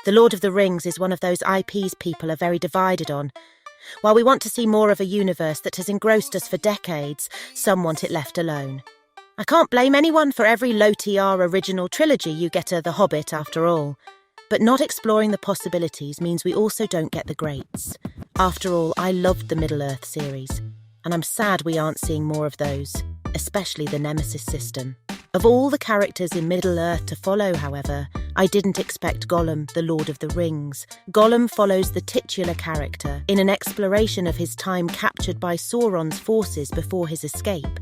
The Lord of the Rings is one of those IPs people are very divided on. While we want to see more of a universe that has engrossed us for decades, some want it left alone. I can't blame anyone for every low-TR original trilogy you get The Hobbit after all. But not exploring the possibilities means we also don't get the greats. After all, I loved the Middle-earth series, and I'm sad we aren't seeing more of those, especially the Nemesis system. Of all the characters in Middle-earth to follow, however, I didn't expect Gollum, the Lord of the Rings. Gollum follows the titular character in an exploration of his time captured by Sauron's forces before his escape.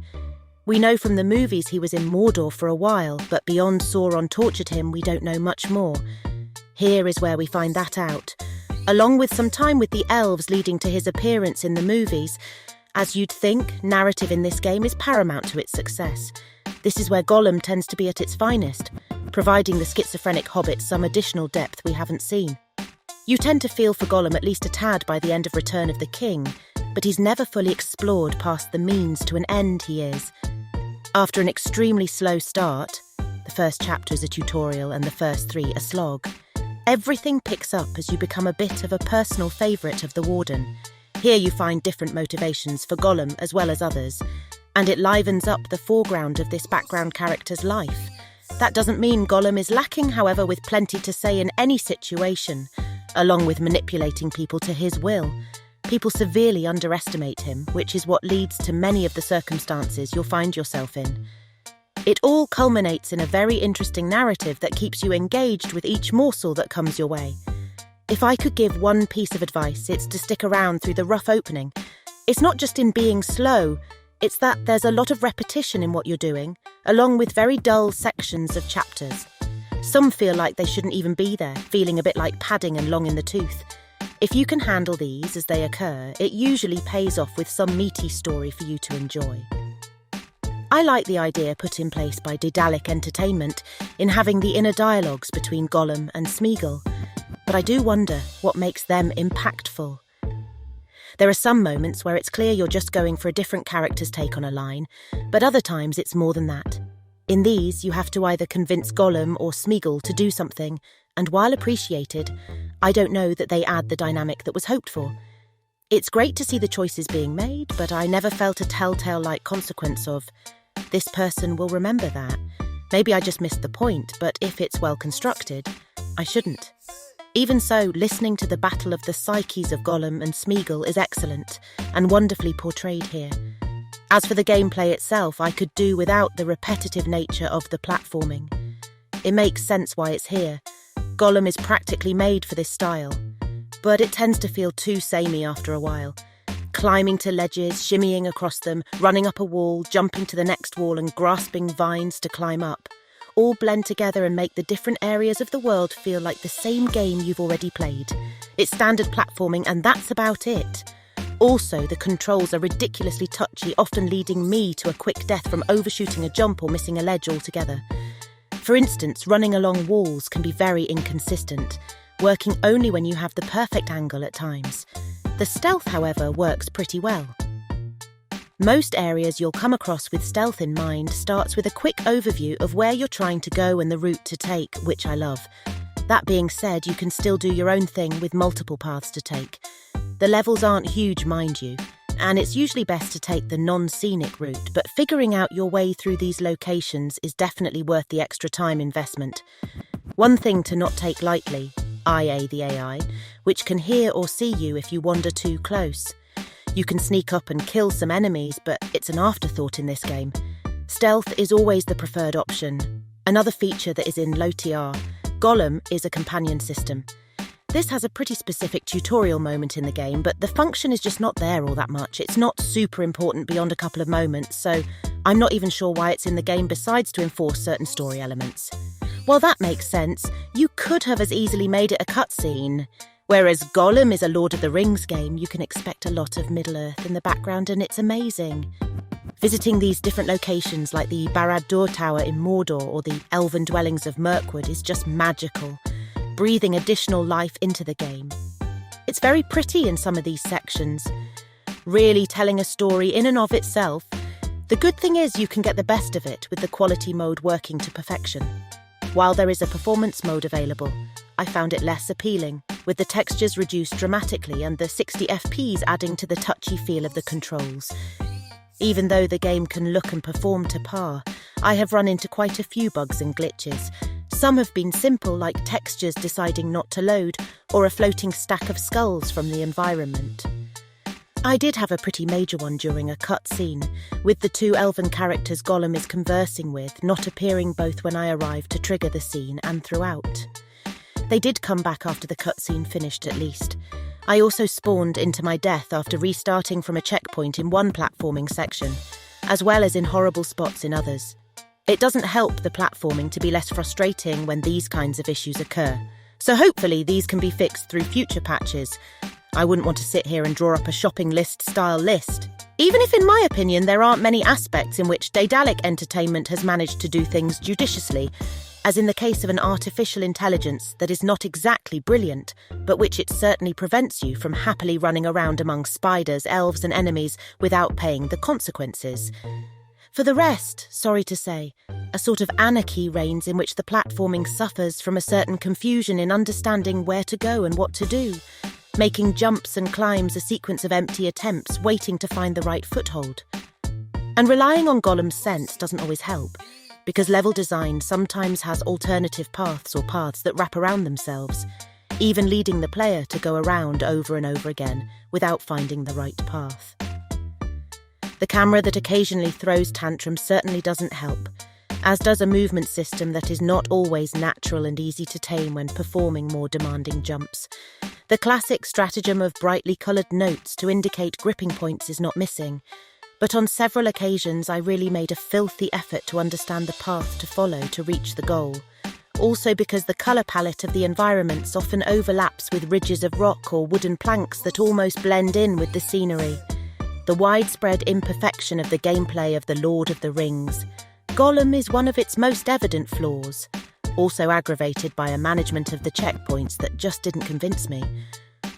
We know from the movies he was in Mordor for a while, but beyond Sauron tortured him, we don't know much more. Here is where we find that out, along with some time with the elves leading to his appearance in the movies. As you'd think, narrative in this game is paramount to its success. This is where Gollum tends to be at its finest, providing the schizophrenic hobbit some additional depth we haven't seen. You tend to feel for Gollum at least a tad by the end of Return of the King, but he's never fully explored past the means to an end he is. After an extremely slow start, the first chapter is a tutorial and the first 3 a slog, everything picks up as you become a bit of a personal favourite of the Warden. Here you find different motivations for Gollum as well as others, and it livens up the foreground of this background character's life. That doesn't mean Gollum is lacking, however, with plenty to say in any situation, along with manipulating people to his will. People severely underestimate him, which is what leads to many of the circumstances you'll find yourself in. It all culminates in a very interesting narrative that keeps you engaged with each morsel that comes your way. If I could give one piece of advice, it's to stick around through the rough opening. It's not just in being slow, it's that there's a lot of repetition in what you're doing, along with very dull sections of chapters. Some feel like they shouldn't even be there, feeling a bit like padding and long in the tooth. If you can handle these as they occur, it usually pays off with some meaty story for you to enjoy. I like the idea put in place by Daedalic Entertainment in having the inner dialogues between Gollum and Sméagol, but I do wonder what makes them impactful. There are some moments where it's clear you're just going for a different character's take on a line, but other times it's more than that. In these, you have to either convince Gollum or Sméagol to do something, and while appreciated, I don't know that they add the dynamic that was hoped for. It's great to see the choices being made, but I never felt a telltale-like consequence of, this person will remember that. Maybe I just missed the point, but if it's well constructed, I shouldn't. Even so, listening to the battle of the psyches of Gollum and Sméagol is excellent, and wonderfully portrayed here. As for the gameplay itself, I could do without the repetitive nature of the platforming. It makes sense why it's here. Gollum is practically made for this style, but it tends to feel too samey after a while. Climbing to ledges, shimmying across them, running up a wall, jumping to the next wall and grasping vines to climb up, all blend together and make the different areas of the world feel like the same game you've already played. It's standard platforming and that's about it. Also, the controls are ridiculously touchy, often leading me to a quick death from overshooting a jump or missing a ledge altogether. For instance, running along walls can be very inconsistent, working only when you have the perfect angle at times. The stealth, however, works pretty well. Most areas you'll come across with stealth in mind starts with a quick overview of where you're trying to go and the route to take, which I love. That being said, you can still do your own thing with multiple paths to take. The levels aren't huge, mind you, and it's usually best to take the non-scenic route, but figuring out your way through these locations is definitely worth the extra time investment. One thing to not take lightly, IA the AI, which can hear or see you if you wander too close. You can sneak up and kill some enemies, but it's an afterthought in this game. Stealth is always the preferred option. Another feature that is in low TR, Gollum is a companion system. This has a pretty specific tutorial moment in the game, but the function is just not there all that much. It's not super important beyond a couple of moments, so I'm not even sure why it's in the game besides to enforce certain story elements. While that makes sense, you could have as easily made it a cutscene. Whereas Gollum is a Lord of the Rings game, you can expect a lot of Middle-earth in the background, and it's amazing. Visiting these different locations like the Barad-dûr Tower in Mordor or the elven dwellings of Mirkwood is just magical, breathing additional life into the game. It's very pretty in some of these sections, really telling a story in and of itself. The good thing is you can get the best of it with the quality mode working to perfection. While there is a performance mode available, I found it less appealing, with the textures reduced dramatically and the 60 FPS adding to the touchy feel of the controls. Even though the game can look and perform to par, I have run into quite a few bugs and glitches. Some have been simple, like textures deciding not to load, or a floating stack of skulls from the environment. I did have a pretty major one during a cutscene, with the two elven characters Gollum is conversing with not appearing both when I arrived to trigger the scene and throughout. They did come back after the cutscene finished at least. I also spawned into my death after restarting from a checkpoint in one platforming section, as well as in horrible spots in others. It doesn't help the platforming to be less frustrating when these kinds of issues occur, so hopefully these can be fixed through future patches. I wouldn't want to sit here and draw up a shopping list-style list, even if in my opinion there aren't many aspects in which Daedalic Entertainment has managed to do things judiciously, as in the case of an artificial intelligence that is not exactly brilliant, but which it certainly prevents you from happily running around among spiders, elves and enemies without paying the consequences. For the rest, sorry to say, a sort of anarchy reigns in which the platforming suffers from a certain confusion in understanding where to go and what to do, making jumps and climbs a sequence of empty attempts waiting to find the right foothold. And relying on Gollum's sense doesn't always help, because level design sometimes has alternative paths or paths that wrap around themselves, even leading the player to go around over and over again without finding the right path. The camera that occasionally throws tantrums certainly doesn't help, as does a movement system that is not always natural and easy to tame when performing more demanding jumps. The classic stratagem of brightly coloured notes to indicate gripping points is not missing, but on several occasions I really made a filthy effort to understand the path to follow to reach the goal. Also because the colour palette of the environments often overlaps with ridges of rock or wooden planks that almost blend in with the scenery. The widespread imperfection of the gameplay of The Lord of the Rings. Gollum is one of its most evident flaws, also aggravated by a management of the checkpoints that just didn't convince me.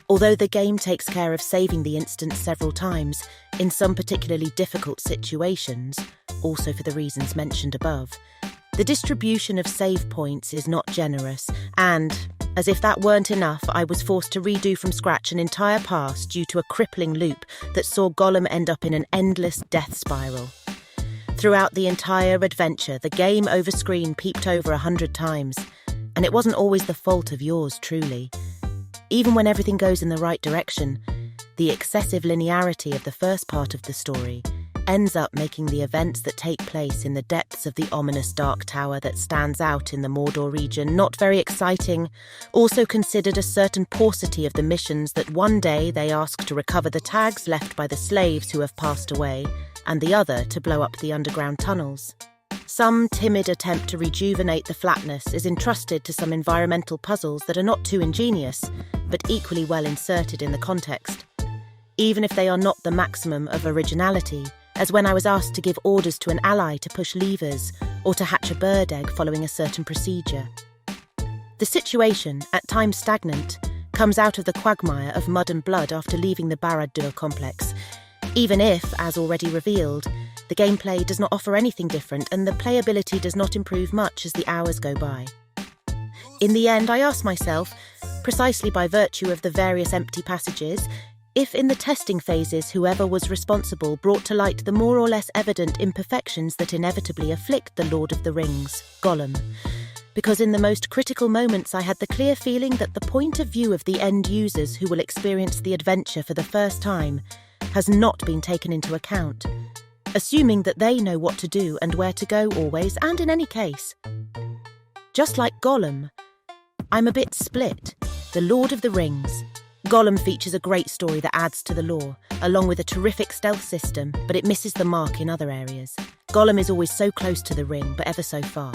Although the game takes care of saving the instance several times, in some particularly difficult situations, also for the reasons mentioned above, the distribution of save points is not generous, and, as if that weren't enough, I was forced to redo from scratch an entire pass due to a crippling loop that saw Gollum end up in an endless death spiral. Throughout the entire adventure, the game over screen peeped over 100 times, and it wasn't always the fault of yours truly. Even when everything goes in the right direction, the excessive linearity of the first part of the story ends up making the events that take place in the depths of the ominous dark tower that stands out in the Mordor region not very exciting. Also considered a certain paucity of the missions that one day they ask to recover the tags left by the slaves who have passed away, and the other to blow up the underground tunnels. Some timid attempt to rejuvenate the flatness is entrusted to some environmental puzzles that are not too ingenious, but equally well inserted in the context, even if they are not the maximum of originality, as when I was asked to give orders to an ally to push levers or to hatch a bird egg following a certain procedure. The situation, at times stagnant, comes out of the quagmire of mud and blood after leaving the Barad-dûr complex, even if, as already revealed, the gameplay does not offer anything different and the playability does not improve much as the hours go by. In the end, I asked myself, precisely by virtue of the various empty passages, if in the testing phases whoever was responsible brought to light the more or less evident imperfections that inevitably afflict the Lord of the Rings, Gollum. Because in the most critical moments I had the clear feeling that the point of view of the end users who will experience the adventure for the first time has not been taken into account, assuming that they know what to do and where to go always and in any case. Just like Gollum, I'm a bit split. The Lord of the Rings. Gollum features a great story that adds to the lore, along with a terrific stealth system, but it misses the mark in other areas. Gollum is always so close to the ring, but ever so far.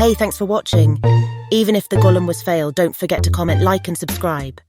Hey, thanks for watching. Even if the Gollum was failed, don't forget to comment, like and subscribe.